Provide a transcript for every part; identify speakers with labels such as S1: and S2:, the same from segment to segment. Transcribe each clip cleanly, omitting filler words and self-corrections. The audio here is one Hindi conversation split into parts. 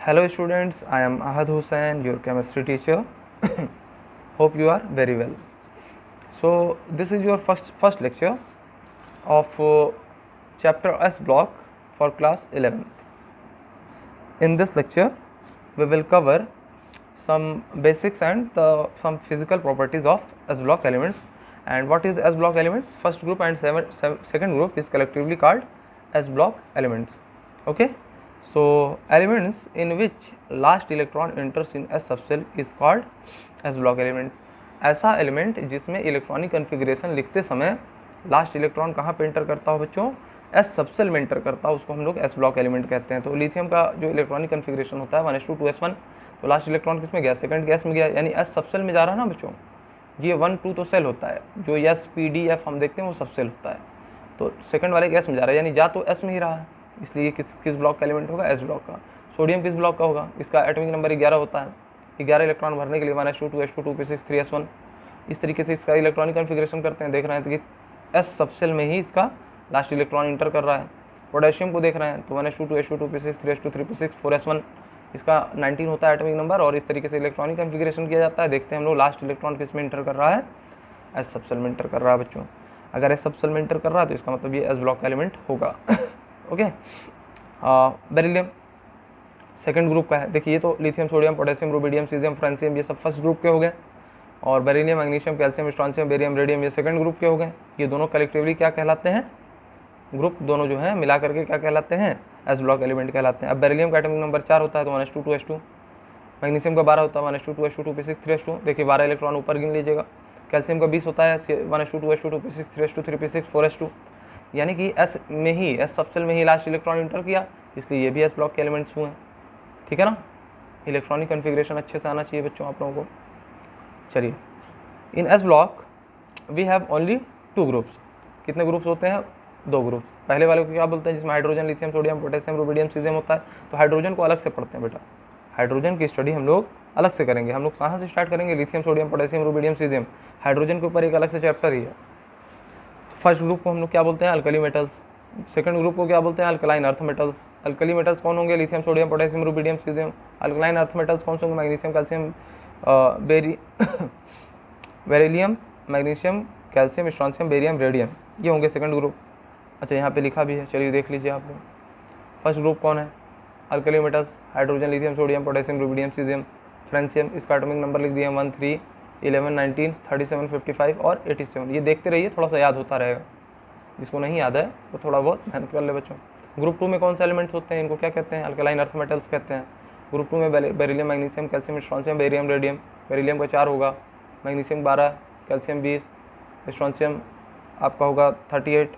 S1: Hello students, I am Ahad Hussain, your chemistry teacher. Hope you are very well. So this is your first lecture of chapter S block for class 11th. In this lecture, we will cover some basics and some physical properties of S block elements. And what is S block elements? First group and second group is collectively called S block elements. Okay. So elements in which last electron enters in S subshell is called S block element. ऐसा एलिमेंट जिसमें इलेक्ट्रॉनिक कन्फिग्रेशन लिखते समय लास्ट इलेक्ट्रॉन कहाँ पे एंटर करता हो बच्चों? एस सबसेल में एंटर करता हो, उसको हम लोग एस ब्लॉक एलिमेंट कहते हैं. तो लिथियम का जो इलेक्ट्रॉनिक कन्फिग्रेशन होता है 1s2 2s1, तो लास्ट इलेक्ट्रॉन किस में गया? सेकंड गैस में गया, यानी एस सबसेल में जा रहा है ना बच्चों. ये 1 2 तो सेल होता है, जो एस पी डी एफ हम देखते हैं वो सबसेल होता है. तो सेकंड वाले गैस में जा रहा है, यानी जा तो एस में ही रहा है, इसलिए किस ब्लॉक का एलिमेंट होगा? एस ब्लॉक का. सोडियम किस ब्लॉक का होगा? इसका एटॉमिक नंबर 11 होता है. 11 इलेक्ट्रॉन भरने के लिए 1s2 2s2 2p6 3s1 इस तरीके से इसका इलेक्ट्रॉनिक कन्फिग्रेशन करते हैं. देख रहे हैं कि एस सबसेल में ही इसका लास्ट इलेक्ट्रॉन इंटर कर रहा है. पोटेशियम को देख रहे हैं तो 1s2 2s2 2p6 3s2 3p6 4s1 इसका 19 होता है एटॉमिक नंबर, और इस तरीके से इलेक्ट्रॉनिक कन्फिग्रेशन किया जाता है. देखते हैं हम लोग लास्ट इलेक्ट्रॉन किस में इंटर कर रहा है? एस सबसेल में इंटर कर रहा है बच्चों. अगर एस सबसेल में इंटर कर रहा है तो इसका मतलब ये एस ब्लॉक का एलिमेंट होगा. ओके. बेरिलियम सेकंड ग्रुप का है. देखिए ये तो lithium sodium potassium rubidium caesium francium ये सब फर्स्ट ग्रुप के हो गए, और beryllium magnesium calcium strontium barium radium ये सेकंड ग्रुप के हो गए. ये दोनों कलेक्टिवली क्या कहलाते हैं? ग्रुप दोनों जो हैं मिला करके क्या कहलाते हैं? एस ब्लॉक एलिमेंट कहलाते हैं. अब बेरिलियम का एटॉमिक नंबर 4 होता है तो 1s2 2s2. मैग्नीशियम का 12 होता है 1s2 2s2 2p6 3s2. देखिए 12 इलेक्ट्रॉन ऊपर गिन लीजिएगा. कैल्शियम का 20 होता है 1s2 2s2 2p6 3s2 3p6 4s2, यानी कि एस में ही एस सबसेल में ही लास्ट इलेक्ट्रॉन इंटर किया, इसलिए ये भी एस ब्लॉक के एलिमेंट्स हुए. ठीक है ना. इलेक्ट्रॉनिक कन्फिग्रेशन अच्छे से आना चाहिए बच्चों आप लोगों को. चलिए, in S block we have only 2 groups. कितने ग्रुप्स होते हैं? 2 ग्रुप. पहले वाले को क्या बोलते हैं? जिसमें hydrogen lithium sodium potassium rubidium caesium होता है. तो हाइड्रोजन को अलग से पढ़ते हैं बेटा. हाइड्रोजन की स्टडी हम लोग अलग से करेंगे. हम लोग कहाँ से स्टार्ट करेंगे? Lithium sodium potassium rubidium caesium. Hydrogen के ऊपर एक अलग से चैप्टर ही है. फर्स्ट ग्रुप को हम लोग क्या बोलते हैं? Alkali metals. सेकंड ग्रुप को क्या बोलते हैं? Alkaline earth metals. Alkali metals कौन होंगे? Lithium sodium potassium rubidium caesium. Alkaline earth metals कौन से होंगे? Magnesium calcium beryllium magnesium calcium strontium barium radium, ये होंगे सेकंड ग्रुप. अच्छा, यहाँ पे लिखा भी है, चलिए देख लीजिए आप लोग. फर्स्ट ग्रुप कौन है? Alkali metals, hydrogen lithium sodium potassium rubidium caesium francium. इसका एटॉमिक नंबर लिख दिया 1 3 11 19 37 55 और 87. ये देखते रहिए, थोड़ा सा याद होता रहेगा. जिसको नहीं याद है वो थोड़ा बहुत मेहनत कर ले बच्चों. ग्रुप 2 में कौन से एलिमेंट्स होते हैं? इनको क्या कहते हैं? अल्कलाइन अर्थ मेटल्स कहते हैं. ग्रुप 2 में beryllium magnesium calcium strontium barium radium. Beryllium का 4 होगा, मैग्नीशियम 12, कैल्शियम 20, स्ट्रॉन्शियम आपका होगा 38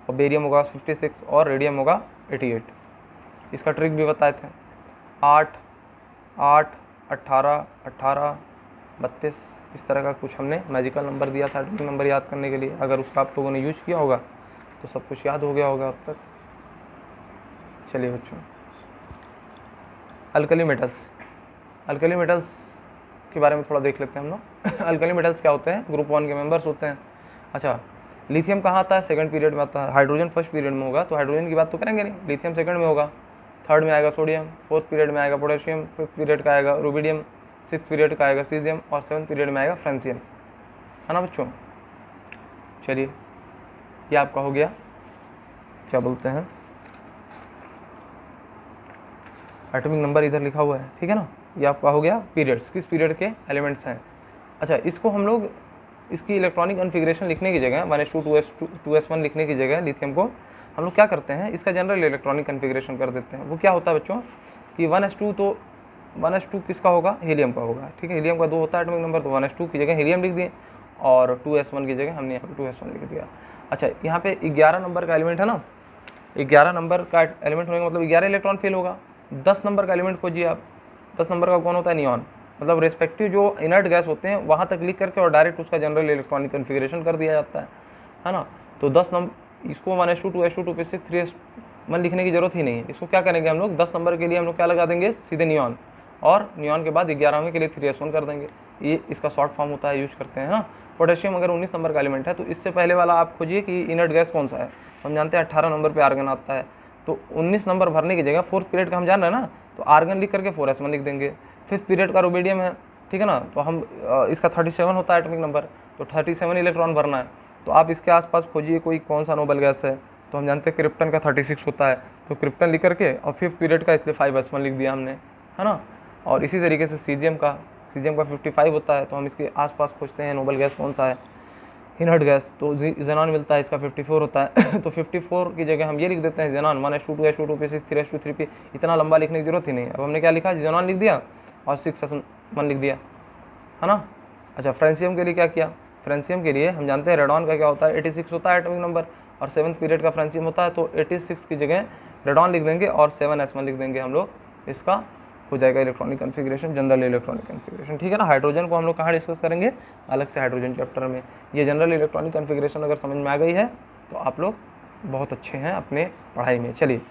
S1: और बेरियम होगा 56 और रेडियम होगा 88. इसका ट्रिक भी बताए थे. 8 8 18 18 32 इस तरह का कुछ हमने मैजिकल नंबर दिया था एटॉमिक नंबर याद करने के लिए. अगर उसका आप लोगों ने यूज किया होगा तो सब कुछ याद हो गया होगा अब तक. चलिए बच्चों, अल्कली मेटल्स. अल्कली मेटल्स के बारे में थोड़ा देख लेते हैं हम लोग. अल्कली मेटल्स क्या होते हैं? ग्रुप 1 के मेंबर्स होते हैं. अच्छा, लिथियम कहाँ आता है? सेकंड पीरियड में आता है. हाइड्रोजन फर्स्ट पीरियड में होगा, तो हाइड्रोजन की बात तो करेंगे नहीं. लिथियम सेकंड में होगा, थर्ड में आएगा सोडियम, फोर्थ पीरियड में आएगा पोटेशियम, फिफ्थ पीरियड का आएगा रुबिडियम, सिक्स पीरियड का आएगा सीजियम और सेवन्थ पीरियड में आएगा फ्रांसियम. है ना बच्चों. चलिए, ये आपका हो गया क्या बोलते हैं एटॉमिक नंबर, इधर लिखा हुआ है. ठीक है ना. ये आपका हो गया पीरियड्स, किस पीरियड के एलिमेंट्स हैं. अच्छा, इसको हम लोग इसकी इलेक्ट्रॉनिक कन्फिग्रेशन लिखने की जगह 1s2 2s1 लिखने की जगह लिथियम को हम लोग क्या करते हैं? इसका जनरल इलेक्ट्रॉनिक कन्फिग्रेशन कर देते हैं. वो क्या होता है बच्चों कि 1s2 तो 1s2 किसका होगा? हीलियम का होगा. ठीक है, हीलियम का 2 होता है एटॉमिक नंबर, तो 1s2 की जगह हीलियम लिख दिए और 2s1 की जगह हमने यहाँ पे 2s1 लिख दिया. अच्छा, यहाँ पे 11 नंबर का एलिमेंट है ना. 11 नंबर का एलिमेंट होने का मतलब 11 इलेक्ट्रॉन फेल होगा. 10 नंबर का एलिमेंट खोजिए आप. 10 नंबर का कौन होता है? नियॉन. मतलब रेस्पेक्टिव जो इनर्ट गैस होते हैं वहाँ तक लिख करके और डायरेक्ट उसका जनरल इलेक्ट्रॉनिक कन्फिग्रेशन कर दिया जाता है ना. तो 10 नंबर, इसको 1s2 2s2 2p6 3s1 लिखने की जरूरत ही नहीं है. इसको क्या करेंगे हम लोग? 10 नंबर के लिए हम लोग क्या लगा देंगे? सीधे नियॉन, और नियॉन के बाद 11वें के लिए 3s1 कर देंगे. ये इसका शॉर्ट फॉर्म होता है, यूज करते हैं ना. पोटेशियम अगर 19 नंबर का एलिमेंट है तो इससे पहले वाला आप खोजिए कि इनर्ट गैस कौन सा है. हम जानते हैं 18 नंबर पे आर्गन आता है, तो 19 नंबर भरने की जगह फोर्थ पीरियड का हम जान रहे हैं ना तो आर्गन लिख करके 4s1 लिख देंगे। 5th पीरियड का रुबिडियम है, ठीक है ना, तो हम इसका 37 होता है एटॉमिक नंबर, तो 37 इलेक्ट्रॉन भरना है। तो आप इसके आसपास खोजिए कोई कौन सा नोबल गैस है, तो हम जानते हैं क्रिप्टन का 36 होता है, तो क्रिप्टन लिख करके और 5th पीरियड का इसलिए 5s1 लिख दिया हमने, है ना। और इसी तरीके से सीजियम का 55 होता है, तो हम इसके आसपास खोजते हैं नोबल गैस कौन सा है, इनर्ट गैस, तो जेनॉन मिलता है, इसका 54 होता है। तो 54 की जगह हम ये लिख देते हैं xenon 1s2 2s2 2p6 3s2 3p, इतना लंबा लिखने की जरूरत ही नहीं। अब हमने क्या लिखा, जेनॉन लिख दिया और 6s1 लिख दिया, है ना। अच्छा, फ्रेंसियम के लिए क्या किया, फ्रेंसियम के लिए हम जानते हैं रेडॉन का क्या होता है, 86 होता है एटॉमिक नंबर, और 7th पीरियड का फ्रेंसियम होता है, तो 86 की जगह रेडॉन लिख देंगे और 7s1 लिख देंगे हम लोग, इसका हो जाएगा electronic configuration, general electronic configuration, ठीक है ना। हाइड्रोजन को हम लोग कहाँ डिस्कस करेंगे, अलग से हाइड्रोजन चैप्टर में। ये जनरल इलेक्ट्रॉनिक कन्फिग्रेशन अगर समझ में आ गई है तो आप लोग बहुत अच्छे हैं अपने पढ़ाई में। चलिए,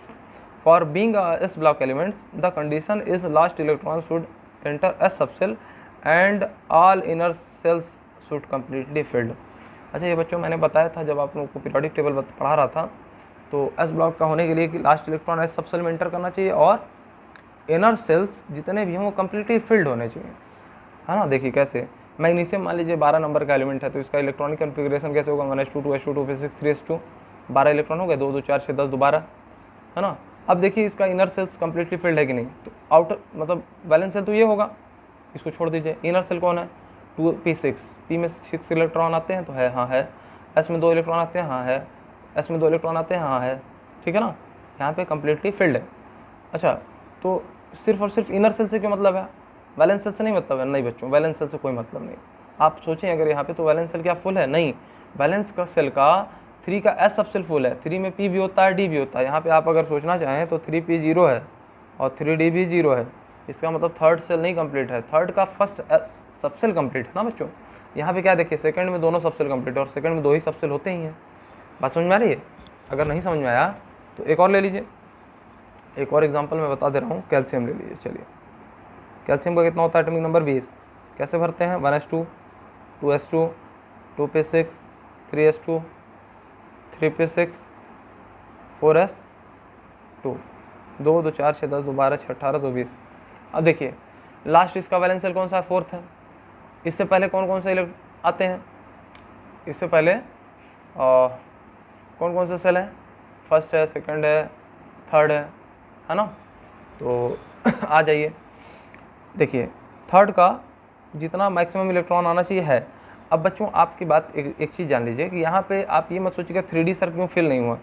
S1: for being S block elements the condition is last electron should enter S subshell and all inner shells should completely filled. अच्छा, ये बच्चों मैंने बताया था जब आप लोगों को पीरियोडिक टेबल पढ़ा रहा था, तो एस ब्लॉक का होने के लिए कि लास्ट इलेक्ट्रॉन एस सबसेल में एंटर करना चाहिए और इनर सेल्स जितने भी हों वो कम्प्लीटली फिल्ड होने चाहिए, है ना। देखिए कैसे, मैग्नीशियम मान लीजिए 12 नंबर का एलिमेंट है, तो इसका इलेक्ट्रॉनिक कन्फिग्रेशन कैसे होगा, 1s2 2s2 2p6 3s2, 12 electron हो गए, 2 2 4 6 10 12, है ना। अब देखिए इसका इनर सेल्स कम्प्लीटली फिल्ड है कि नहीं, तो आउटर मतलब वैलेंस सेल तो ये होगा, इसको छोड़ दीजिए। इनर सेल कौन है, 2p6, p में 6 इलेक्ट्रॉन आते हैं तो है, हाँ है, s में 2 इलेक्ट्रॉन आते हैं, हाँ है, s में 2 इलेक्ट्रॉन आते हैं, हाँ है, ठीक है ना, यहाँ पे कम्प्लीटली फिल्ड है। अच्छा, तो सिर्फ और सिर्फ इनर सेल से क्यों मतलब है, वैलेंस सेल से नहीं मतलब है, नहीं बच्चों, वैलेंस सेल से कोई मतलब नहीं। आप सोचें अगर यहाँ पे तो वैलेंस सेल क्या फुल है, नहीं, वैलेंस का सेल का 3 का एस सबसेल फुल है, 3 में p भी होता है, d भी होता है। यहाँ पे आप अगर सोचना चाहें तो 3p 0 है और 3d भी 0 है, इसका मतलब थर्ड सेल नहीं कंप्लीट है, थर्ड का फर्स्ट सबसेल कंप्लीट है ना बच्चों। यहाँ पे क्या देखिए, सेकंड में दोनों सबसेल कंप्लीट है और सेकंड में 2 ही सबसेल होते ही हैं। बात समझ में आ रही है, अगर नहीं समझ में आया तो एक और ले लीजिए, एक और एग्जांपल मैं बता दे रहा हूँ, कैल्शियम ले लीजिए। चलिए, कैल्शियम का कितना होता है एटॉमिक नंबर 20, कैसे भरते हैं, 1s2 2s2 2p6 3s2 3p6 4s2, 2 2 4 6 10 2 12 6 18 2 20। अब देखिए लास्ट इसका वैलेंस सेल कौन सा है, 4th है। इससे पहले कौन कौन से आते हैं, इससे पहले कौन कौन से सेल हैं, फर्स्ट है, सेकंड है, थर्ड है ना। तो आ जाइए, देखिए थर्ड का जितना मैक्सिमम इलेक्ट्रॉन आना चाहिए है। अब बच्चों आपकी बात एक चीज़ जान लीजिए कि यहाँ पे आप ये मत सोचिएगा 3D सर क्यों फिल नहीं हुआ,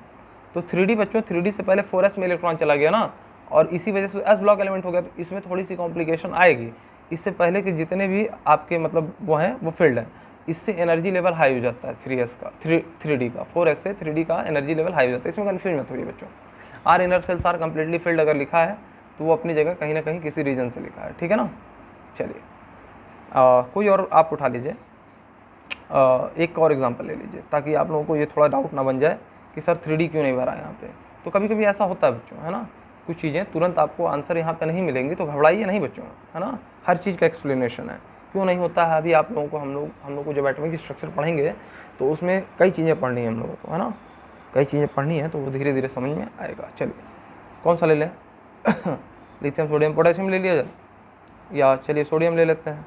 S1: तो 3D बच्चों 3D से पहले 4s में इलेक्ट्रॉन चला गया ना, और इसी वजह से एस ब्लॉक एलिमेंट हो गया, तो इसमें थोड़ी सी कॉम्प्लिकेशन आएगी। इससे पहले कि जितने भी आपके मतलब वो हैं वो फील्ड हैं, इससे एनर्जी लेवल हाई हो जाता है 3s का 3D का, 4s से 3D का एनर्जी लेवल हाई हो जाता है। इसमें कन्फ्यूज मत होइए बच्चों, are inner shells are completely filled अगर लिखा है तो वो अपनी जगह कहीं ना कहीं किसी रीजन से लिखा है, ठीक है ना। चलिए कोई और आप उठा लीजिए, एक और एग्जांपल ले लीजिए ताकि आप लोगों को ये थोड़ा डाउट ना बन जाए कि सर 3D क्यों नहीं भरा यहाँ पे। तो कभी कभी ऐसा होता है बच्चों, है ना, कुछ चीज़ें तुरंत आपको आंसर यहाँ पे नहीं मिलेंगी, तो घबराइए नहीं बच्चों, है ना। हर चीज़ का एक्सप्लेनेशन है, क्यों नहीं होता है अभी आप लोगों को, हम लोग को जब एटॉमिक स्ट्रक्चर पढ़ेंगे तो उसमें कई चीज़ें पढ़नी है हम लोगों को, है ना, कई चीज़ें पढ़नी है, तो वो धीरे धीरे समझ में आएगा। चलिए कौन सा ले लें लिथियम सोडियम पोटेशियम ले लिया जाए, या चलिए सोडियम ले लेते हैं।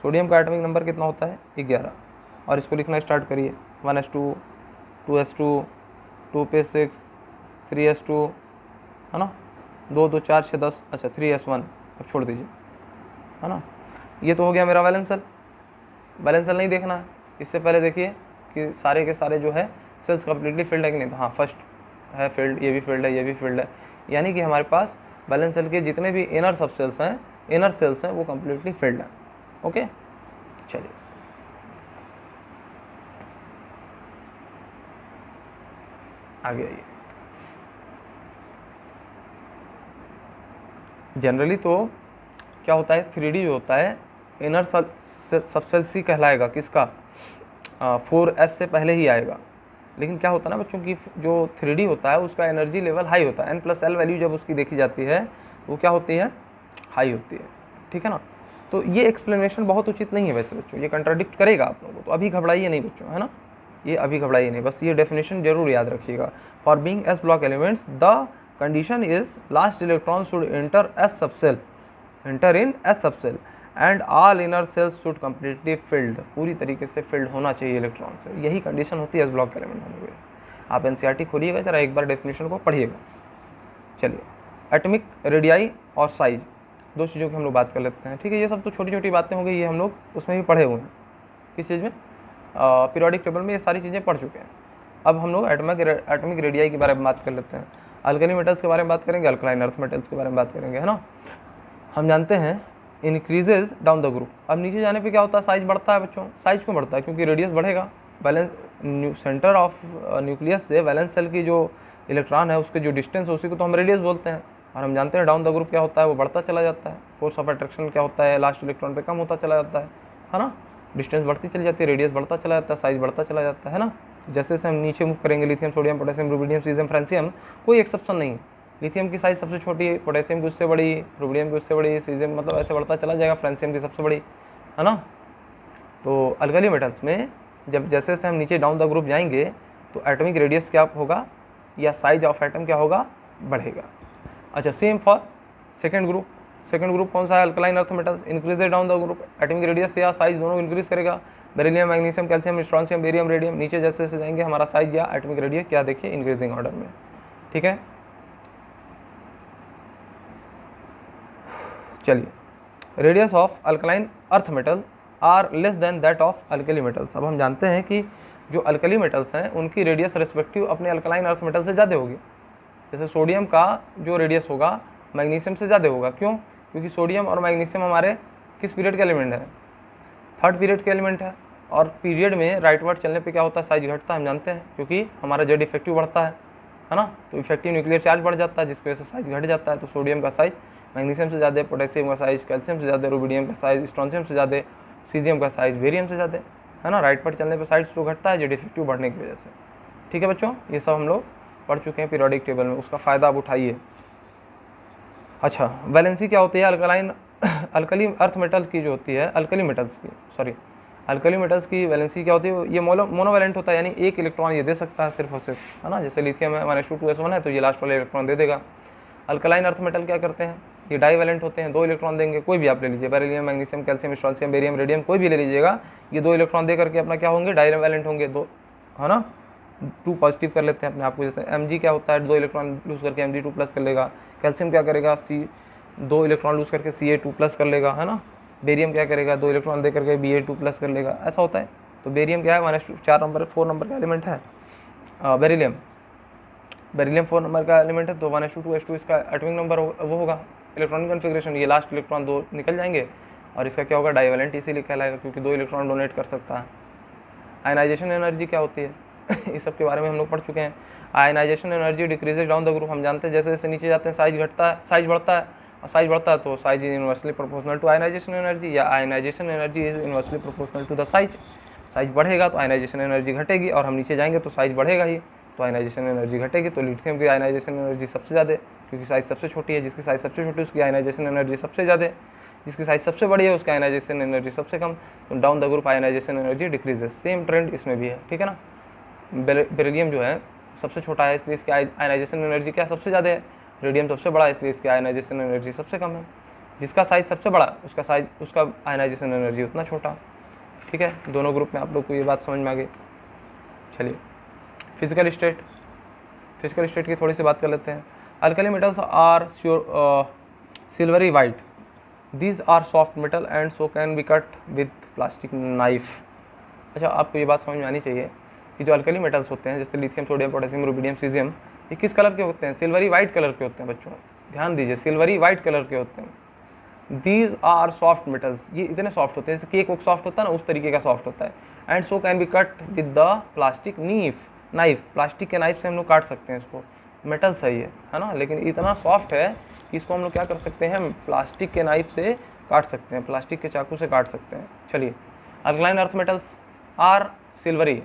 S1: सोडियम का एटॉमिक नंबर कितना होता है, 11, और इसको लिखना स्टार्ट करिए, 1s2 2s2 2p6 3s2, है ना, 2 2 4 6 10, अच्छा 3s1, अब छोड़ दीजिए, है ना। ये तो हो गया मेरा वैलेंस सेल। वैलेंस सेल नहीं देखना है, इससे पहले देखिए कि सारे के सारे जो है सेल्स कम्प्लीटली फिल्ड है कि नहीं, तो हाँ फर्स्ट है फिल्ड, ये भी फिल्ड है, ये भी फिल्ड है, यानी कि हमारे पास वैलेंस सेल के जितने भी इनर सब सेल्स हैं, इनर सेल्स हैं, वो कम्प्लीटली फिल्ड हैं। ओके, चलिए आगे आइए। जनरली तो क्या होता है, 3D जो होता है इनर सबसेल्स ही कहलाएगा, किसका, 4s से पहले ही आएगा। लेकिन क्या होता है ना बच्चों की, जो 3D होता है उसका एनर्जी लेवल हाई होता है, n+l वैल्यू जब उसकी देखी जाती है वो क्या होती है, हाई होती है, ठीक है ना। तो ये एक्सप्लेनेशन बहुत उचित नहीं है वैसे बच्चों, ये कंट्राडिक्ट करेगा आप लोगों को, तो अभी घबराइए नहीं बच्चों, है ना, ये अभी घबराइए नहीं, बस ये डेफिनेशन जरूर याद रखिएगा। For being S block elements the condition is last electron should enter S subcell, enter in S subcell and all inner cells should completely filled, पूरी तरीके से filled होना चाहिए इलेक्ट्रॉन से। यही कंडीशन होती है एस ब्लॉक एलिमेंट होने की। आप एनसीईआरटी खोलिएगा जरा एक बार डेफिनेशन को पढ़िएगा। चलिए, एटॉमिक रेडियाई और साइज, दो चीज़ों की हम लोग बात कर लेते हैं। ठीक है, ये सब तो छोटी छोटी बातें हो गई, ये हम लोग उसमें भी पढ़े हुए हैं। किस चीज़ में? पीरियोडिक टेबल में ये सारी चीज़ें पढ़ चुके हैं। अब हम लोग एटॉमिक रेडियाई के बारे में बात कर लेते हैं। अल्कली मेटल्स के बारे में बात करेंगे, अल्कलाइन अर्थ मेटल्स के बारे में बात करेंगे, है ना। हम जानते हैं इंक्रीजेज डाउन द ग्रुप। अब नीचे जाने पे क्या होता है? साइज बढ़ता है बच्चों। साइज क्यों बढ़ता है? क्योंकि रेडियस बढ़ेगा। वैलेंस सेंटर ऑफ न्यूक्लियस से वैलेंस सेल की जो इलेक्ट्रॉन है उसके जो डिस्टेंस है उसी को तो हम रेडियस बोलते हैं। और हम जानते हैं डाउन द ग्रुप क्या होता है? वो बढ़ता चला जाता है। फोर्स ऑफ अट्रैक्शन क्या होता है? लास्ट इलेक्ट्रॉन पे कम होता चला जाता है ना। डिस्टेंस बढ़ती चली जाती है, रेडियस बढ़ता चला जाता है, साइज बढ़ता चला जाता है ना। जैसे जैसे हम नीचे मूव करेंगे, lithium, sodium, potassium, rubidium, caesium, francium, कोई एक्सेप्शन नहीं है। लिथियम की साइज सबसे छोटी है, पोटेशियम की उससे बड़ी, रुबिडियम की उससे बड़ी, सीजियम मतलब ऐसे बढ़ता चला जाएगा, फ्रांसियम की सबसे बड़ी, है ना। तो अल्कली मेटल्स में जब जैसे जैसे हम नीचे डाउन द ग्रुप जाएंगे तो एटॉमिक रेडियस क्या होगा या साइज ऑफ एटम क्या होगा? बढ़ेगा। अच्छा, same for second group. Second group कौन सा है? Alkaline earth metals. Increase down the group, atomic radius या साइज दोनों इंक्रीज करेगा। Beryllium, magnesium, calcium, strontium, barium, radium. नीचे जैसे जैसे जाएंगे हमारा साइज या एटॉमिक रेडियस क्या देखिए? इंक्रीजिंग ऑर्डर में। ठीक है, चलिए, radius of alkaline earth metal are less than that of alkali metals. अब हम जानते हैं कि जो अल्कली मेटल्स हैं उनकी रेडियस रिस्पेक्टिव अपने अल्कलाइन अर्थ मेटल से ज़्यादा होगी। जैसे सोडियम का जो रेडियस होगा मैग्नीशियम से ज़्यादा होगा। क्यों? क्योंकि सोडियम और मैग्नीशियम हमारे किस पीरियड के एलिमेंट है? थर्ड पीरियड के एलिमेंट है। और पीरियड में राइटवर्ड चलने पे क्या होता है? साइज घटता है, हम जानते हैं, क्योंकि हमारा जेड इफेक्टिव बढ़ता है ना। तो इफेक्टिव न्यूक्लियर चार्ज बढ़ जाता है जिसकी वजह से साइज घट जाता है। तो सोडियम का साइज मैग्नीशियम से ज़्यादा, पोटेशियम का साइज कैल्शियम से ज़्यादा, रुबिडियम का साइज स्ट्रॉन्शियम से ज़्यादा, सीजियम का साइज बेरियम से ज़्यादा, है ना। राइटवर्ड चलने पर साइज तो घटता है जेड इफेक्टिव बढ़ने की वजह से। ठीक है बच्चों, ये सब हम लोग पढ़ चुके हैं पीरियोडिक टेबल में, उसका फ़ायदा आप उठाइए। अच्छा, वैलेंसी क्या होती है अल्कलाइन अल्कली अर्थ मेटल्स की जो होती है, अल्कली मेटल्स की वैलेंसी क्या होती है? ये मोनोवैलेंट होता है, यानी एक इलेक्ट्रॉन ये दे सकता है सिर्फ और सिर्फ, है ना। जैसे लिथियम है -2s1 है तो ये लास्ट वाला इलेक्ट्रॉन दे देगा। अल्कलाइन अर्थ मेटल क्या करते हैं? ये डाईवैलेंट होते हैं, 2 इलेक्ट्रॉन देंगे। कोई भी आप ले लीजिए, beryllium, magnesium, calcium, strontium, barium, radium, कोई भी ले लीजिएगा, ये 2 इलेक्ट्रॉन दे करके अपना क्या होंगे? डाईवैलेंट होंगे, 2, है ना। 2 पॉजिटिव कर लेते हैं अपने आप को। जैसे Mg क्या होता है? 2 इलेक्ट्रॉन लूज करके Mg2+ कर लेगा। कैल्शियम क्या करेगा? 2 इलेक्ट्रॉन लूज करके Ca2+ कर लेगा, है ना। बेरियम क्या करेगा? 2 इलेक्ट्रॉन दे करके Ba2+ कर लेगा, ऐसा होता है। तो बेरियम क्या है? -4 नंबर का एलिमेंट है। बेरिलियम 4 नंबर का एलिमेंट है, तो 1s2 इसका एटॉमिक नंबर वो होगा, इलेक्ट्रॉनिक कन्फिग्रेशन। ये लास्ट इलेक्ट्रॉन 2 निकल जाएंगे और इसका क्या होगा? डाईवैलेंट इसीलिए कहलाएगा क्योंकि 2 इलेक्ट्रॉन डोनेट कर सकता है। आयनाइजेशन एनर्जी क्या होती है? इस सब के बारे में हम लोग पढ़ चुके हैं। Ionisation energy decreases down the group. हम जानते हैं जैसे जैसे नीचे जाते हैं साइज घटता है, साइज बढ़ता है, और साइज बढ़ता है तो size is inversely proportional to ionisation energy, या ionisation energy is inversely proportional to the size. Size बढ़ेगा तो आयनाइजेशन एनर्जी घटेगी, और हम नीचे जाएंगे तो साइज बढ़ेगा ही, तो आयनाइजेशन एनर्जी घटेगी। तो लिथियम की आयनाइजेशन एनर्जी सबसे ज़्यादा है क्योंकि साइज सबसे छोटी है। जिसकी साइज सबसे छोटी है उसकी आयनाइजेशन एनर्जी सबसे ज़्यादा है। जिसकी साइज सबसे बड़ी है उसकी आयनाइजेशन एनर्जी सबसे कम। तो down the group ionisation energy decreases. Same trend इसमें भी है, ठीक है ना। बेरिलियम जो है सबसे छोटा है इसलिए इसकी आयनाइजेशन एनर्जी क्या सबसे ज़्यादा है। रेडियम सबसे बड़ा है इसलिए इसकी आयनाइजेशन एनर्जी सबसे कम है। जिसका साइज सबसे बड़ा उसका आयनाइजेशन एनर्जी उतना छोटा। ठीक है, दोनों ग्रुप में आप लोग को ये बात समझ में आ गई। चलिए, फिजिकल स्टेट की थोड़ी सी बात कर लेते हैं। Alkali metals are silvery white, these are soft metal and so can be cut with plastic knife. अच्छा, आपको ये बात समझ में आनी चाहिए कि जो अल्कली मेटल्स होते हैं जैसे lithium, sodium, potassium, rubidium, caesium, ये किस कलर के होते हैं? सिल्वरी वाइट कलर के होते हैं बच्चों, ध्यान दीजिए, सिल्वरी वाइट कलर के होते हैं। दीज आर सॉफ्ट मेटल्स, ये इतने सॉफ्ट होते हैं जैसे केक सॉफ्ट होता है ना, उस तरीके का सॉफ्ट होता है। And so can be cut with the plastic knife, plastic के नाइफ से हम लोग काट सकते हैं इसको। मेटल सही है ना, लेकिन इतना सॉफ्ट है कि इसको हम लोग क्या कर सकते हैं? प्लास्टिक के नाइफ से काट सकते हैं, प्लास्टिक के चाकू से काट सकते हैं। चलिए, alkaline earth metals are silvery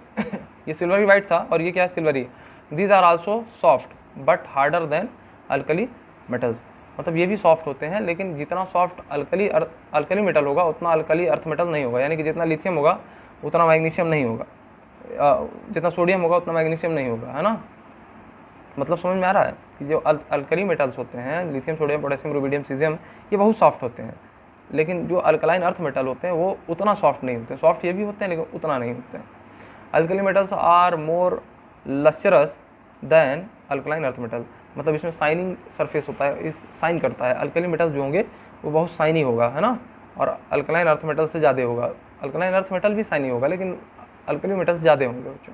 S1: ये सिल्वरी वाइट था और ये क्या है? Silvery. These are also soft but harder than alkali metals, मतलब ये भी सॉफ्ट होते हैं लेकिन जितना सॉफ्ट अल्कली मेटल होगा उतना अल्कली अर्थ मेटल नहीं होगा। यानी कि जितना लिथियम होगा उतना मैग्नीशियम नहीं होगा, जितना सोडियम होगा उतना मैग्नीशियम नहीं होगा, है ना। मतलब समझ में आ रहा है कि जो अल्कली मेटल्स होते हैं, lithium, sodium, potassium, rubidium, caesium, ये बहुत सॉफ्ट होते हैं, लेकिन जो अल्कलाइन अर्थ मेटल होते हैं वो उतना सॉफ्ट नहीं होते। सॉफ्ट ये भी होते हैं लेकिन उतना नहीं होते हैं। Alkali metals are more lustrous than alkaline earth metal, मतलब इसमें साइनिंग सरफेस होता है, इस साइन करता है। अल्कली मेटल्स जो होंगे वो बहुत साइनी होगा, है ना, और अल्कलाइन अर्थ मेटल से ज़्यादा होगा। अल्कलाइन अर्थ मेटल भी साइनी होगा लेकिन अल्कली मेटल्स ज़्यादा होंगे बच्चों।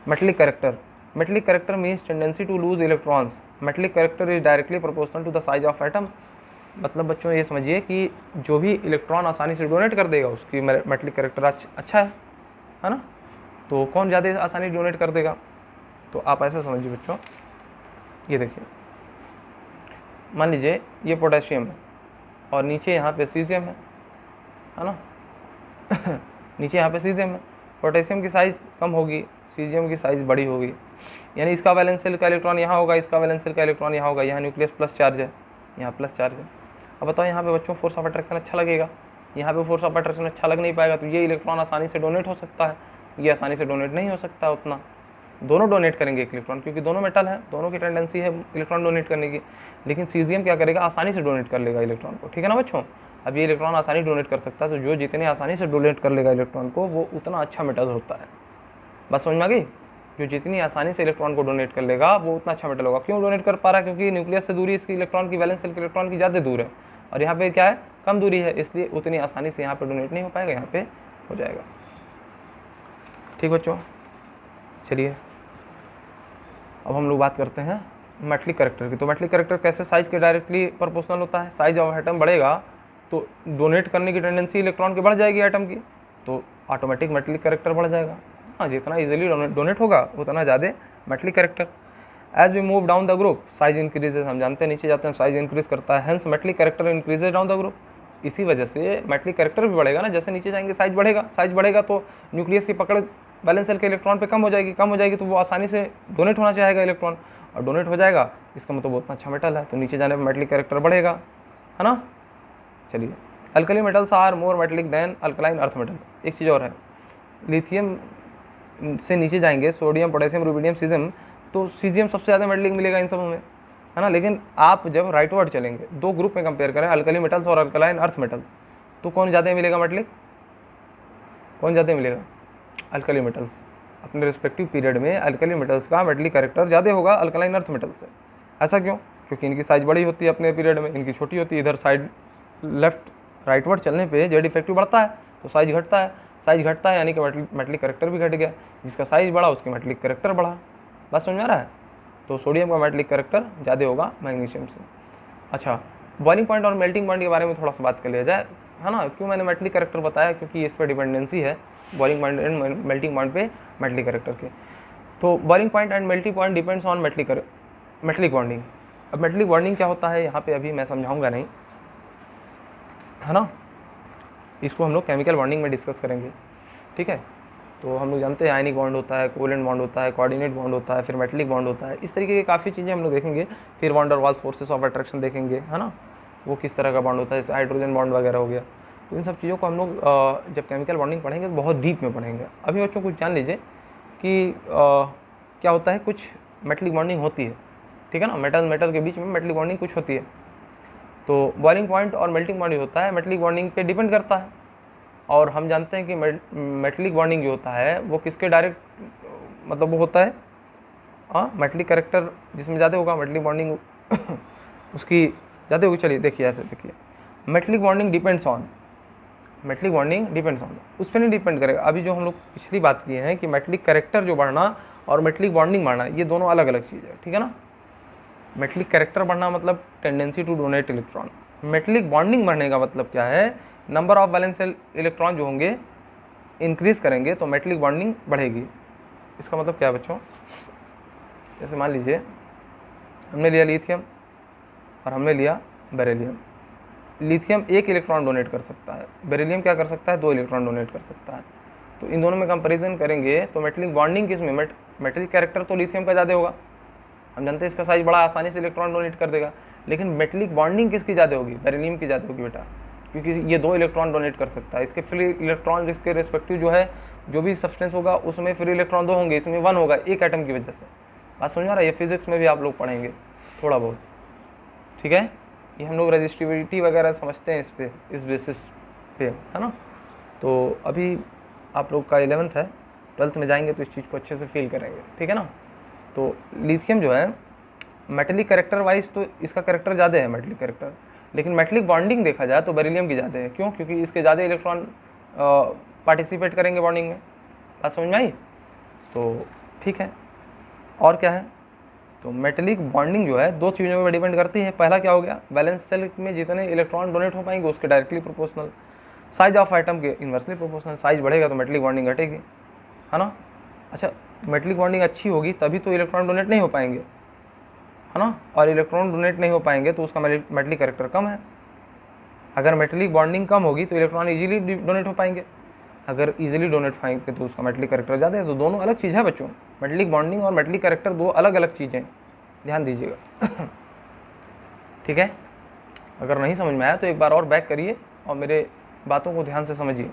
S1: Metallic character, metallic character means tendency to lose electrons. Metallic character is directly proportional to the size of atom. मतलब बच्चों ये समझिए कि जो भी इलेक्ट्रॉन आसानी से डोनेट कर देगा उसकी मेटलिक कैरेक्टर अच्छा है ना। तो कौन ज़्यादा आसानी डोनेट कर देगा, तो आप ऐसा समझिए बच्चों, ये देखिए, मान लीजिए ये पोटेशियम है और नीचे यहाँ पे सीजियम है ना नीचे यहाँ पे सीजियम है। पोटेशियम की साइज़ कम होगी, सीजियम की साइज़ बड़ी होगी, यानी इसका वैलेंस शेल का इलेक्ट्रॉन यहाँ होगा, इसका वैलेंस शेल का इलेक्ट्रॉन यहाँ होगा। यहाँ न्यूक्लियस प्लस चार्ज है, यहाँ प्लस चार्ज है। अब बताओ यहाँ पे बच्चों फोर्स ऑफ अट्रैक्शन अच्छा लगेगा, यहाँ पे फोर्स ऑफ अट्रैक्शन अच्छा लग नहीं पाएगा, तो ये इलेक्ट्रॉन आसानी से डोनेट हो सकता है, ये आसानी से डोनेट नहीं हो सकता उतना। दोनों डोनेट करेंगे एक इलेक्ट्रॉन, क्योंकि दोनों मेटल है, दोनों की टेंडेंसी है इलेक्ट्रॉन डोनेट करने की। लेकिन सीजियम क्या करेगा, आसानी से डोनेट कर लेगा इलेक्ट्रॉन को, ठीक है ना बच्चों। अब ये इलेक्ट्रॉन आसानी डोनेट कर सकता है, तो जो जितने आसानी से डोनेट कर लेगा इलेक्ट्रॉन को वो उतना अच्छा मेटल होता है। बस समझ में आ गई, जो जितनी आसानी से इलेक्ट्रॉन को डोनेट कर लेगा वो उतना अच्छा मेटल होगा। क्यों डोनेट कर पा रहा है, क्योंकि न्यूक्लियस से दूरी इसकी इलेक्ट्रॉन की वैलेंस शेल के इलेक्ट्रॉन की ज़्यादा दूर है, और यहाँ पे क्या है, कम दूरी है, इसलिए उतनी आसानी से यहाँ पे डोनेट नहीं हो पाएगा, यहाँ पे हो जाएगा। ठीक बच्चों, चलिए अब हम लोग बात करते हैं मेटलिक कैरेक्टर की। तो मेटलिक कैरेक्टर कैसे साइज के डायरेक्टली प्रोपोर्शनल होता है। साइज ऑफ एटम बढ़ेगा तो डोनेट करने की टेंडेंसी इलेक्ट्रॉन की बढ़ जाएगी एटम की, तो ऑटोमेटिक मेटलिक कैरेक्टर बढ़ जाएगा। हाँ, जितना इजीली डोनेट होगा उतना ज़्यादा metallic character. As we move down the group size increases, हम जानते हैं नीचे जाते हैं साइज इंक्रीज करता है, hence metallic character increases down the group. इसी वजह से मेटलिक कैरेक्टर भी बढ़ेगा ना, जैसे नीचे जाएंगे साइज बढ़ेगा, साइज बढ़ेगा तो न्यूक्लियस की पकड़ वैलेंस शेल के इलेक्ट्रॉन पे कम हो जाएगी तो वो आसानी से डोनेट होना चाहेगा इलेक्ट्रॉन, और डोनेट हो जाएगा इसका मतलब उतना अच्छा मेटल है, तो नीचे जाने पर मेटलिक कैरेक्टर बढ़ेगा, है ना। चलिए, alkali metals are more metallic than alkaline earth metals. एक चीज़ और है, लिथियम से नीचे जाएंगे, सोडियम, पोटेशियम, रुबिडियम, सीजियम, तो सीजियम सबसे ज़्यादा मेटलिक मिलेगा इन सब में, है ना। लेकिन आप जब राइटवर्ड चलेंगे, दो ग्रुप में कंपेयर करें अल्कली मेटल्स और अल्कलाइन अर्थ मेटल्स, तो कौन ज़्यादा मिलेगा मेटलिक, कौन ज़्यादा मिलेगा, अल्कली मेटल्स। अपने रिस्पेक्टिव पीरियड में अल्कली मेटल्स का मेटलिक कैरेक्टर ज़्यादा होगा अल्कलाइन अर्थ मेटल से। ऐसा क्यों, क्योंकि इनकी साइज बड़ी होती है अपने पीरियड में, इनकी छोटी होती है। इधर साइड लेफ्ट राइटवर्ड चलने पे जेड इफेक्टिव बढ़ता है तो साइज घटता है, साइज घटता है यानी कि मेटलिक कैरेक्टर भी घट गया, जिसका साइज बढ़ा उसकी मेटलिक कैरेक्टर बढ़ा। बात समझ में आ रहा है। तो सोडियम का मेटलिक कैरेक्टर ज़्यादा होगा मैग्नीशियम से। अच्छा, बॉइलिंग पॉइंट और मेल्टिंग पॉइंट के बारे में थोड़ा सा बात कर लिया जाए, है ना। क्यों मैंने मेटलिक कैरेक्टर बताया, क्योंकि इस पर डिपेंडेंसी है boiling point and melting point पे मेटलिक कैरेक्टर के। तो boiling point and melting point depends on metallic bonding. अब मेटलिक बॉन्डिंग क्या होता है यहाँ पे अभी मैं समझाऊंगा नहीं, है ना, इसको हम लोग केमिकल बॉन्डिंग में डिस्कस करेंगे, ठीक है। तो हम लोग जानते हैं आयनिक बॉन्ड होता है, कोवेलेंट बॉन्ड होता है, कोऑर्डिनेट बॉन्ड होता है, फिर मेटलिक बॉन्ड होता है, इस तरीके की काफ़ी चीज़ें हम लोग देखेंगे। फिर van der Waals forces of attraction देखेंगे, है ना, वो किस तरह का बॉन्ड होता है, जैसे हाइड्रोजन बॉन्ड वगैरह हो गया। तो इन सब चीज़ों को हम लोग जब केमिकल बॉन्डिंग पढ़ेंगे तो बहुत डीप में पढ़ेंगे। अभी बच्चों कुछ जान लीजिए कि क्या होता है, कुछ मेटलिक बॉन्डिंग होती है, ठीक है ना, मेटल के बीच में मेटलिक बॉन्डिंग कुछ होती है। तो बॉइलिंग पॉइंट और मेल्टिंग पॉइंट जो होता है मेटलिक बॉन्डिंग पे डिपेंड करता है, और हम जानते हैं कि मेटलिक बॉन्डिंग जो होता है वो किसके डायरेक्ट मतलब वो होता है, हाँ, मेटलिक कैरेक्टर जिसमें ज़्यादा होगा मेटलिक बॉन्डिंग उसकी ज़्यादा होगी। चलिए देखिए, ऐसे देखिए, metallic bonding depends on, metallic bonding depends on, उस पर नहीं डिपेंड करेगा। अभी जो हम लोग पिछली बात किए हैं कि मेटलिक कैरेक्टर जो बढ़ना और मेटलिक बॉन्डिंग बढ़ना ये दोनों अलग अलग चीज़ है, ठीक है ना। मेटलिक कैरेक्टर बढ़ना मतलब tendency to donate electron, metallic bonding बढ़ने का मतलब क्या है, नंबर ऑफ वैलेंस इलेक्ट्रॉन जो होंगे इंक्रीज करेंगे तो मेटलिक बॉन्डिंग बढ़ेगी। इसका मतलब क्या है बच्चों, जैसे मान लीजिए हमने लिया लिथियम और हमने लिया बेरिलियम। लिथियम एक इलेक्ट्रॉन डोनेट कर सकता है, बेरिलियम क्या कर सकता है, 2 इलेक्ट्रॉन डोनेट कर सकता है। तो इन दोनों में कंपैरिजन करेंगे तो मेटलिक बॉन्डिंग किस में, मेटलिक कैरेक्टर तो लिथियम का ज़्यादा होगा, हम जानते हैं इसका साइज बड़ा आसानी से इलेक्ट्रॉन डोनेट कर देगा। लेकिन मेटलिक बॉन्डिंग किसकी ज़्यादा होगी, बेरिलियम की ज़्यादा होगी बेटा, क्योंकि ये 2 इलेक्ट्रॉन डोनेट कर सकता है। इसके फ्री इलेक्ट्रॉन इसके रेस्पेक्टिव जो है जो भी सब्सटेंस होगा उसमें फ्री इलेक्ट्रॉन 2 होंगे, इसमें 1 होगा एक एटम की वजह से। बात समझ में आ रहा है? ये फिजिक्स में भी आप लोग पढ़ेंगे थोड़ा बहुत, ठीक है। ये हम लोग रजिस्टिविटी वगैरह समझते हैं इस पे, इस बेसिस पे, है ना। तो अभी आप लोग का 11th है, 12th में जाएंगे तो इस चीज़ को अच्छे से फील करेंगे, ठीक है ना। तो लिथियम जो है मेटेलिक कैरेक्टर वाइज तो इसका कैरेक्टर ज़्यादा है मेटेलिक कैरेक्टर, लेकिन मेटेलिक बॉन्डिंग देखा जाए तो बेरिलियम की ज़्यादा है। क्यों? क्योंकि इसके ज़्यादा इलेक्ट्रॉन पार्टिसिपेट करेंगे बॉन्डिंग में। बात समझ में आई? तो ठीक है, और क्या है, तो मेटेलिक बॉन्डिंग जो है दो चीज़ों पर डिपेंड करती है। पहला क्या हो गया, वैलेंस शेल में जितने इलेक्ट्रॉन डोनेट हो पाएंगे उसके directly proportional, size of item के इन्वर्सली प्रोपोर्शनल। साइज बढ़ेगा तो मेटेलिक बॉन्डिंग घटेगी, है ना। अच्छा, मेटेलिक बॉन्डिंग अच्छी होगी तभी तो इलेक्ट्रॉन डोनेट नहीं हो पाएंगे, है ना। और इलेक्ट्रॉन डोनेट नहीं हो पाएंगे तो उसका मेटेलिक कैरेक्टर कम है। अगर मेटेलिक बॉन्डिंग कम होगी तो इलेक्ट्रॉन इजीली डोनेट हो पाएंगे, अगर इजीली डोनेट पाएंगे तो उसका मेटेलिक कैरेक्टर ज़्यादा है। तो दोनों अलग चीज़ है बच्चों, मेटेलिक बॉन्डिंग और मेटेलिक कैरेक्टर दो अलग अलग चीज़ें, ध्यान दीजिएगा। ठीक है, अगर नहीं समझ में आया तो एक बार और बैक करिए और मेरे बातों को ध्यान से समझिए,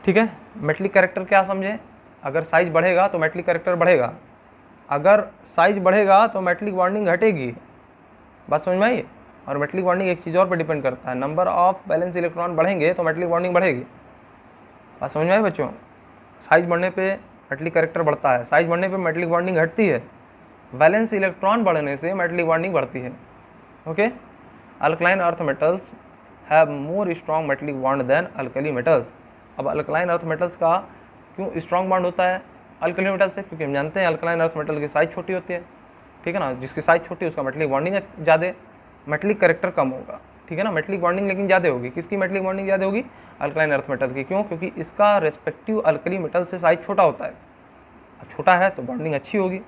S1: ठीक है। मेटेलिक कैरेक्टर क्या समझे, अगर साइज बढ़ेगा तो मेटेलिक कैरेक्टर बढ़ेगा, अगर साइज बढ़ेगा तो मेटेलिक बॉन्डिंग घटेगी। बात समझ में आई? और मेटेलिक बॉन्डिंग एक चीज़ और पर डिपेंड करता है, नंबर ऑफ वैलेंस इलेक्ट्रॉन बढ़ेंगे तो मेटेलिक बॉन्डिंग बढ़ेगी। बात समझ में आई बच्चों? साइज बढ़ने पे मेटेलिक कैरेक्टर बढ़ता है, साइज बढ़ने पे मेटेलिक बॉन्डिंग घटती है, वैलेंस इलेक्ट्रॉन बढ़ने से मेटेलिक बॉन्डिंग बढ़ती है। Okay, alkaline earth metals have more strong metallic bond than alkali metals. अब अल्कलाइन अर्थ मेटल्स का क्यों स्ट्रॉन्ग बॉन्ड होता है अल्कली मेटल से? क्योंकि हम जानते हैं अल्कलाइन अर्थ मेटल की साइज छोटी होती है, ठीक है ना। जिसकी साइज छोटी है उसका मेटेलिक बॉन्डिंग ज़्यादा, मेटेलिक कैरेक्टर कम होगा, ठीक है ना। मेटेलिक बॉन्डिंग लेकिन ज़्यादा होगी, किसकी मेटेलिक बॉन्डिंग ज़्यादा होगी? अल्कलाइन अर्थ मेटल की। क्यों? क्योंकि इसका रेस्पेक्टिव अल्कली मेटल से साइज छोटा होता है। अब छोटा है तो बॉन्डिंग अच्छी होगी,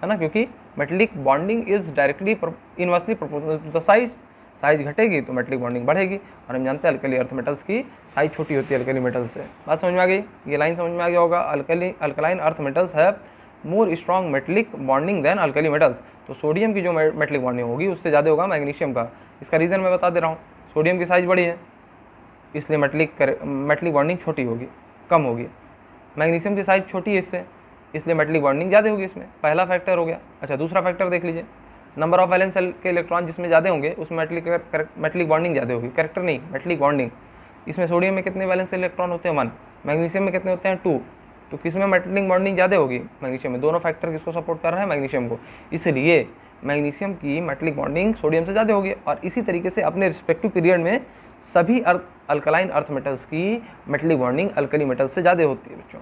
S1: है ना, क्योंकि metallic bonding is directly inversely proportional to the size. Size घटेगी तो मेटेलिक बॉन्डिंग बढ़ेगी, और हम जानते हैं अल्कली अर्थ मेटल्स की साइज छोटी होती है अल्कली मेटल से। बात समझ में आ गई? ये लाइन समझ में आ गया होगा। Alkaline earth metals have more strong metallic bonding than alkali metals. तो सोडियम की जो मेटेलिक बॉन्डिंग होगी उससे ज़्यादा होगा मैग्नीशियम का। इसका रीज़न मैं बता दे रहा हूँ, सोडियम की साइज बड़ी है इसलिए मेटेलिक बॉन्डिंग छोटी होगी, कम होगी। मैग्नीशियम की साइज छोटी है इसलिए मेटेलिक बॉन्डिंग ज़्यादा होगी इसमें। पहला फैक्टर हो गया। अच्छा, दूसरा फैक्टर देख लीजिए, नंबर ऑफ वैलेंस शेल के इलेक्ट्रॉन जिसमें ज़्यादा होंगे उसमें मेटेलिक बॉन्डिंग ज़्यादा होगी, कैरेक्टर नहीं, मेटेलिक बॉन्डिंग। इसमें सोडियम में कितने वैलेंस इलेक्ट्रॉन होते हैं? 1। मैग्नीशियम में कितने होते हैं? 2। तो किस में मेटेलिक बॉन्डिंग ज़्यादा होगी? मैग्नीशियम में। दोनों फैक्टर किसको सपोर्ट कर रहा है? मैग्नीशियम को। इसलिए मैग्नीशियम की मेटेलिक बॉन्डिंग सोडियम से ज़्यादा होगी। और इसी तरीके से अपने रिस्पेक्टिव पीरियड में सभी अल्कलाइन अर्थ मेटल्स की मेटेलिक बॉन्डिंग अल्कली मेटल्स से ज़्यादा होती है बच्चों।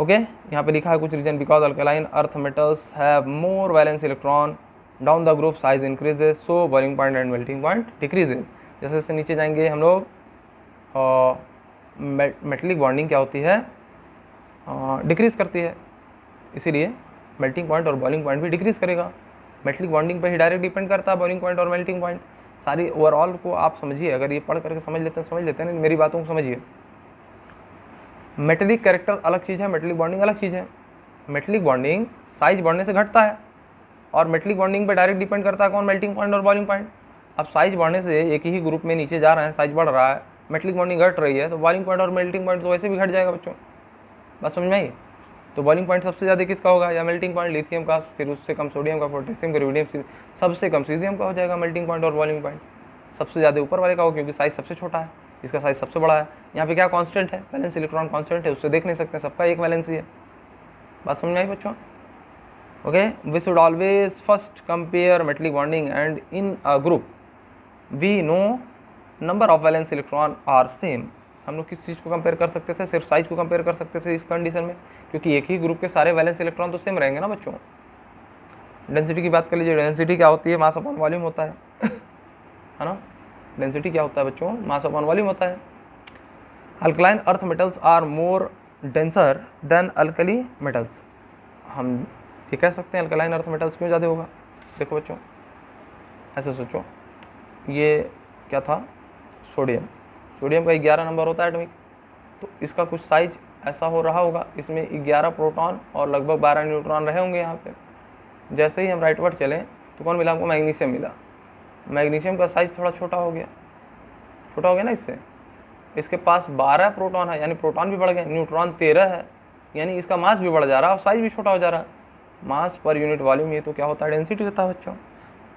S1: ओके, यहाँ पे लिखा है कुछ reason, because alkaline earth metals have more valence electron down the group size increases so boiling point and melting point decreases. जैसे जैसे नीचे जाएंगे हम लोग मेटेलिक बॉन्डिंग क्या होती है? डिक्रीज करती है, इसीलिए मेल्टिंग पॉइंट और बॉइलिंग पॉइंट भी डिक्रीज करेगा। मेटेलिक बॉन्डिंग पर ही डायरेक्ट डिपेंड करता है बॉइलिंग पॉइंट और मेल्टिंग पॉइंट। सारी ओवरऑल को आप समझिए, अगर ये पढ़ करके समझ लेते हैं मेरी बातों को समझिए। मेटेलिक कैरेक्टर अलग चीज़ है, मेटेलिक बॉन्डिंग अलग चीज़ है। मेटेलिक बॉन्डिंग साइज बढ़ने से घटता है और मेटेलिक बॉन्डिंग पे डायरेक्ट डिपेंड करता है कौन? मेल्टिंग पॉइंट और बॉइलिंग पॉइंट। अब साइज बढ़ने से एक ही ग्रुप में नीचे जा रहे हैं, साइज बढ़ रहा है, मेटेलिक बॉन्डिंग घट रही है, तो बॉइलिंग पॉइंट और मेल्टिंग पॉइंट तो वैसे भी घट जाएगा बच्चों। बात समझ में आई? तो बॉइलिंग पॉइंट सबसे ज़्यादा किसका होगा? या मेल्टिंग पॉइंट लिथियम का, फिर उससे कम सोडियम का, पोटेशियम का, रुबिडियम, सबसे कम सीजियम का हो जाएगा मेल्टिंग पॉइंट और बॉइलिंग पॉइंट। सबसे ज़्यादा ऊपर वाले का हो क्योंकि साइज सबसे छोटा है, इसका साइज सबसे बड़ा है। यहाँ पे क्या कांस्टेंट है? वैलेंस इलेक्ट्रॉन कांस्टेंट है, उससे देख नहीं सकते, सबका एक वैलेंसी है। बात समझ में आई बच्चों? Okay, we should always first compare metallic bonding and in a group we know number of valence electron are same. हम लोग किस चीज़ को कंपेयर कर सकते थे? सिर्फ साइज को कंपेयर कर सकते थे इस कंडीशन में, क्योंकि एक ही ग्रुप के सारे वैलेंस इलेक्ट्रॉन तो सेम रहेंगे ना बच्चों। डेंसिटी की बात कर लीजिए, डेंसिटी क्या होती है? मास अपॉन वॉल्यूम होता है ना। डेंसिटी क्या होता है बच्चों? मास अपॉन वॉल्यूम होता है। Alkaline earth metals are more denser than alkali metals. हम ये कह सकते हैं अल्कलाइन अर्थ मेटल्स क्यों ज़्यादा होगा? देखो बच्चों, ऐसे सोचो, ये क्या था? सोडियम का 11 नंबर होता है एटॉमिक, तो इसका कुछ साइज ऐसा हो रहा होगा, इसमें 11 प्रोटॉन और लगभग 12 न्यूट्रॉन रहे होंगे यहाँ पे। जैसे ही हम राइटवर्ड चलें तो कौन मिला हमको? मैग्नीशियम मिला। मैग्नीशियम का साइज थोड़ा छोटा हो गया ना इससे। इसके पास 12 प्रोटॉन है, यानी प्रोटॉन भी बढ़ गए, न्यूट्रॉन 13 है, यानी इसका मास भी बढ़ जा रहा है और साइज भी छोटा हो जा रहा है। मास पर यूनिट वॉल्यूम, ये तो क्या होता है, डेंसिटी होता है बच्चों,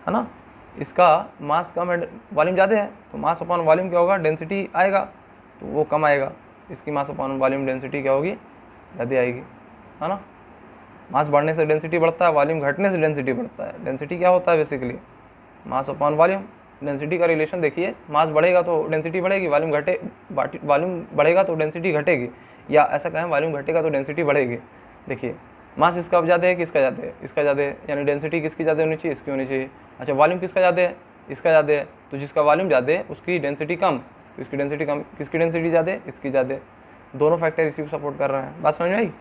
S1: है ना। इसका मास कम है, वॉल्यूम ज़्यादा है, तो मास अपॉन वॉल्यूम क्या होगा, डेंसिटी आएगा, तो वो कम आएगा। इसकी मास अपॉन वॉल्यूम डेंसिटी क्या होगी, ज़्यादा आएगी, है ना। मास बढ़ने से डेंसिटी बढ़ता है, वॉल्यूम घटने से डेंसिटी बढ़ता है। डेंसिटी क्या होता है basically, mass upon volume. Density का रिलेशन देखिए, मास बढ़ेगा तो डेंसिटी बढ़ेगी, वॉल्यूम बढ़ेगा तो डेंसिटी घटेगी, या ऐसा कहें वॉल्यूम घटेगा तो डेंसिटी बढ़ेगी। देखिए मास इसका ज़्यादा है कि इसका ज़्यादा है, इसका ज़्यादा है, यानी डेंसिटी किसकी ज़्यादा होनी चाहिए, इसकी होनी चाहिए। अच्छा, वॉल्यूम किसका ज़्यादा है, इसका ज़्यादा है, तो जिसका वॉल्यूम ज़्यादा है उसकी डेंसिटी कम, तो इसकी डेंसिटी कम, किसकी डेंसिटी ज़्यादा है, इसकी ज़्यादा है। दोनों फैक्टर इसी को सपोर्ट कर रहे हैं, बात समझ में आई।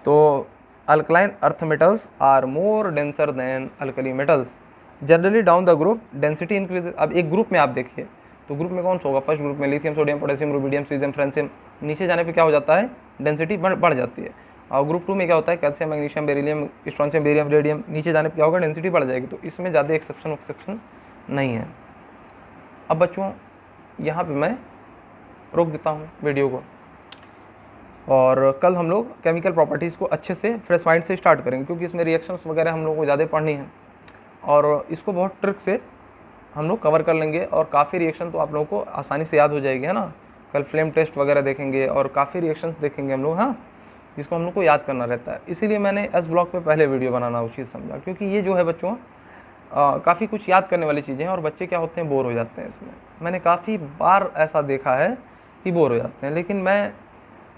S1: तो alkaline earth metals are more denser than alkali metals generally down the group density increase. अब एक ग्रुप में आप देखिए, तो ग्रुप में कौन सा होगा, फर्स्ट ग्रुप में lithium, sodium, potassium, rubidium, caesium, francium. नीचे जाने पे क्या हो जाता है, डेंसिटी बढ़ जाती है। और ग्रुप 2 में क्या होता है, calcium, magnesium, beryllium, strontium, barium, radium. नीचे जाने पे क्या होगा, डेंसिटी बढ़ जाएगी। तो इसमें ज़्यादा एक्सेप्शन नहीं है। अब बच्चों यहाँ पे मैं रोक देता हूँ वीडियो को, और कल हम लोग केमिकल प्रॉपर्टीज़ को अच्छे से फ्रेश माइंड से स्टार्ट करेंगे, क्योंकि इसमें रिएक्शंस वगैरह हम लोग को ज़्यादा पढ़नी है, और इसको बहुत ट्रिक से हम लोग कवर कर लेंगे, और काफ़ी रिएक्शन तो आप लोगों को आसानी से याद हो जाएगी, है ना। कल फ्लेम टेस्ट वगैरह देखेंगे और काफ़ी रिएक्शंस देखेंगे हम लोग, हाँ, जिसको हम लोग को याद करना रहता है। इसीलिए मैंने एस ब्लॉक पे पहले वीडियो बनाना उचित समझा, क्योंकि ये जो है बच्चों काफ़ी कुछ याद करने वाली चीज़ें हैं, और बच्चे क्या होते हैं, बोर हो जाते हैं इसमें। मैंने काफ़ी बार ऐसा देखा है कि बोर हो जाते हैं, लेकिन मैं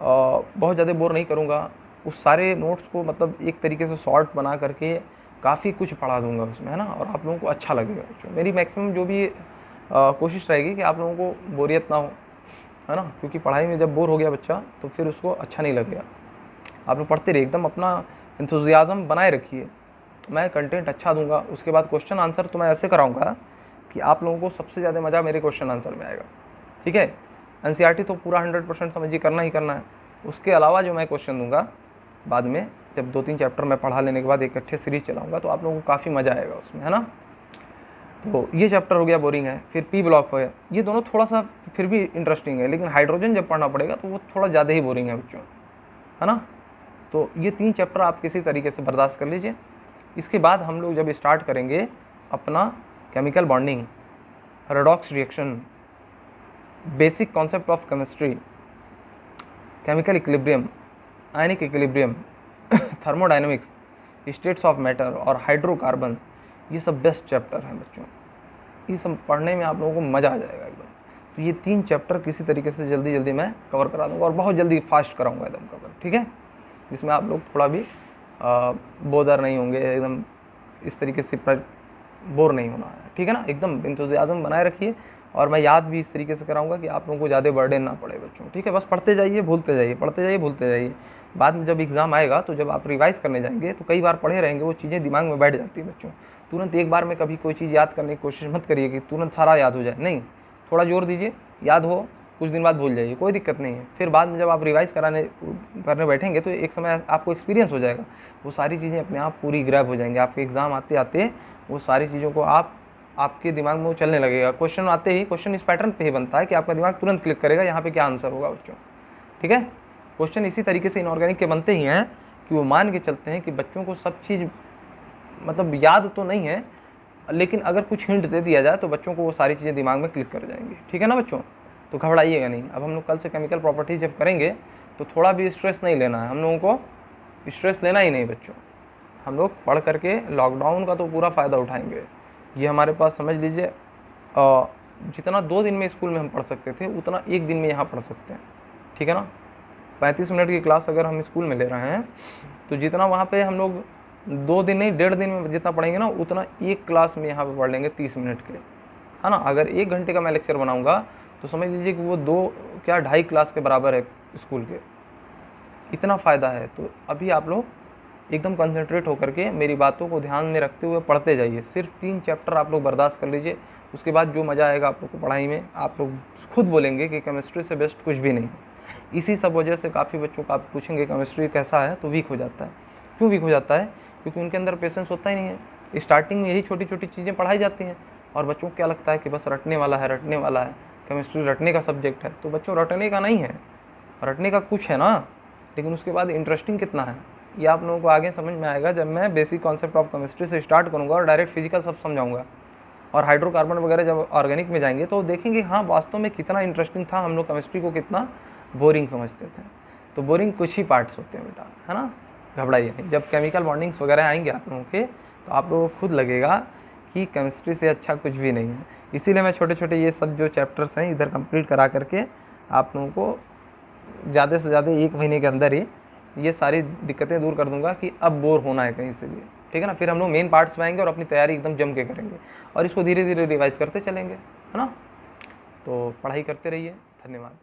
S1: बहुत ज़्यादा बोर नहीं करूँगा। उस सारे नोट्स को मतलब एक तरीके से शॉर्ट बना करके काफ़ी कुछ पढ़ा दूंगा उसमें, है ना, और आप लोगों को अच्छा लगेगा बच्चों। मेरी मैक्सिमम जो भी कोशिश रहेगी कि आप लोगों को बोरियत ना हो, है ना, क्योंकि पढ़ाई में जब बोर हो गया बच्चा तो फिर उसको अच्छा नहीं लगेगा। आप लोग पढ़ते रहिए, एकदम अपना एंथुजियाज़म बनाए रखिए। मैं कंटेंट अच्छा दूंगा, उसके बाद क्वेश्चन आंसर तो मैं ऐसे कराऊंगा कि आप लोगों को सबसे ज़्यादा मज़ा मेरे क्वेश्चन आंसर में आएगा, ठीक है। एनसीईआरटी तो पूरा 100% समझिए, करना ही करना है। उसके अलावा जो मैं क्वेश्चन दूंगा बाद में, जब 2-3 चैप्टर मैं पढ़ा लेने के बाद एक अच्छे सीरीज चलाऊंगा, तो आप लोगों को काफ़ी मज़ा आएगा उसमें, है ना। तो ये चैप्टर हो गया बोरिंग है। फिर पी ब्लॉक हो गया, ये दोनों थोड़ा सा फिर भी इंटरेस्टिंग है, लेकिन हाइड्रोजन जब पढ़ना पड़ेगा तो वो थोड़ा ज़्यादा ही बोरिंग है बच्चों, है ना। तो ये 3 चैप्टर आप किसी तरीके से बर्दाश्त कर लीजिए। इसके बाद हम लोग जब स्टार्ट करेंगे अपना chemical bonding, redox reaction, basic concept of chemistry, chemical equilibrium, ionic equilibrium, thermodynamics, states of matter और हाइड्रोकार्बन, ये सब बेस्ट चैप्टर हैं बच्चों। ये सब पढ़ने में आप लोगों को मज़ा आ जाएगा एकदम। तो ये 3 चैप्टर किसी तरीके से जल्दी जल्दी मैं कवर करा दूँगा, और बहुत जल्दी फास्ट कराऊँगा एकदम कवर, ठीक है, जिसमें आप लोग थोड़ा भी बोदर नहीं होंगे, एकदम इस तरीके से बोर नहीं होना है, ठीक है ना। एकदम एंथुसियाज्म बनाए रखिए, और मैं याद भी इस तरीके से कराऊंगा कि आप लोगों को ज़्यादा बर्डन ना पड़े बच्चों, ठीक है। बस पढ़ते जाइए, भूलते जाइए, पढ़ते जाइए, भूलते जाइए। बाद में जब एग्ज़ाम आएगा तो जब आप रिवाइज़ करने जाएंगे तो कई बार पढ़े रहेंगे, वो चीज़ें दिमाग में बैठ जाती है बच्चों। तुरंत एक बार में कभी कोई चीज़ याद करने की कोशिश मत करिए कि तुरंत सारा याद हो जाए, नहीं, थोड़ा जोर दीजिए, याद हो, कुछ दिन बाद भूल जाइए, कोई दिक्कत नहीं है। फिर बाद में जब आप रिवाइज़ करने बैठेंगे तो एक समय आपको एक्सपीरियंस हो जाएगा, वो सारी चीज़ें अपने आप पूरी ग्रैब हो जाएंगी। आपके एग्ज़ाम आते आते वो सारी चीज़ों को आपके दिमाग में वो चलने लगेगा। क्वेश्चन आते ही, क्वेश्चन इस पैटर्न पे ही बनता है कि आपका दिमाग तुरंत क्लिक करेगा यहाँ पे क्या आंसर होगा बच्चों, ठीक है। क्वेश्चन इसी तरीके से इनऑर्गेनिक के बनते ही हैं कि वो मान के चलते हैं कि बच्चों को सब चीज़ मतलब याद तो नहीं है, लेकिन अगर कुछ हिंट दे दिया जाए तो बच्चों को वो सारी चीज़ें दिमाग में क्लिक कर जाएंगी, ठीक है ना बच्चों। तो घबराइएगा नहीं। अब हम लोग कल से केमिकल प्रॉपर्टीज जब करेंगे तो थोड़ा भी स्ट्रेस नहीं लेना है, हम लोगों को स्ट्रेस लेना ही नहीं बच्चों। हम लोग पढ़ करके लॉकडाउन का तो पूरा फ़ायदा उठाएंगे। ये हमारे पास समझ लीजिए जितना 2 दिन में स्कूल में हम पढ़ सकते थे उतना 1 दिन में यहाँ पढ़ सकते हैं, ठीक है ना। 35 मिनट की क्लास अगर हम स्कूल में ले रहे हैं तो जितना वहाँ पे हम लोग 2 दिन नहीं 1.5 दिन में जितना पढ़ेंगे ना, उतना एक क्लास में यहाँ पे पढ़ लेंगे 30 मिनट के, है ना। अगर 1 घंटे का मैं लेक्चर बनाऊँगा तो समझ लीजिए कि वो 2-2.5 क्लास के बराबर है स्कूल के, इतना फ़ायदा है। तो अभी आप लोग एकदम कंसंट्रेट होकर के मेरी बातों को ध्यान में रखते हुए पढ़ते जाइए। सिर्फ 3 चैप्टर आप लोग बर्दाश्त कर लीजिए, उसके बाद जो मज़ा आएगा आप लोग को पढ़ाई में, आप लोग खुद बोलेंगे कि केमिस्ट्री से बेस्ट कुछ भी नहीं। इसी सब वजह से काफ़ी बच्चों को आप पूछेंगे केमिस्ट्री कैसा है तो वीक हो जाता है। क्यों वीक हो जाता है? क्योंकि उनके अंदर पेशेंस होता ही नहीं है। स्टार्टिंग में यही छोटी छोटी चीज़ें पढ़ाई जाती हैं और बच्चों को क्या लगता है कि बस रटने वाला है, रटने वाला है, केमिस्ट्री रटने का सब्जेक्ट है। तो बच्चों रटने का नहीं है, रटने का कुछ है ना, लेकिन उसके बाद इंटरेस्टिंग कितना है, ये आप लोगों को आगे समझ में आएगा जब मैं बेसिक कॉन्सेप्ट ऑफ केमिस्ट्री से स्टार्ट करूँगा और डायरेक्ट फिजिकल सब समझाऊंगा। और हाइड्रोकार्बन वगैरह जब ऑर्गेनिक में जाएंगे तो देखेंगे हाँ वास्तव में कितना इंटरेस्टिंग था, हम लोग केमिस्ट्री को कितना बोरिंग समझते थे। तो बोरिंग कुछ ही पार्ट्स होते हैं बेटा, है ना, घबराइए नहीं। जब केमिकल बॉन्डिंग्स वगैरह आएंगे आप लोगों के तो आप लोगों को खुद लगेगा कि केमिस्ट्री से अच्छा कुछ भी नहीं है। इसीलिए मैं छोटे छोटे ये सब जो चैप्टर्स हैं इधर कंप्लीट करा करके आप लोगों को ज़्यादा से ज़्यादा 1 महीने के अंदर ही ये सारी दिक्कतें दूर कर दूंगा कि अब बोर होना है कहीं से भी, ठीक है ना। फिर हम लोग मेन पार्ट्स में आएंगे और अपनी तैयारी एकदम जम के करेंगे और इसको धीरे धीरे रिवाइज करते चलेंगे, है ना। तो पढ़ाई करते रहिए। धन्यवाद।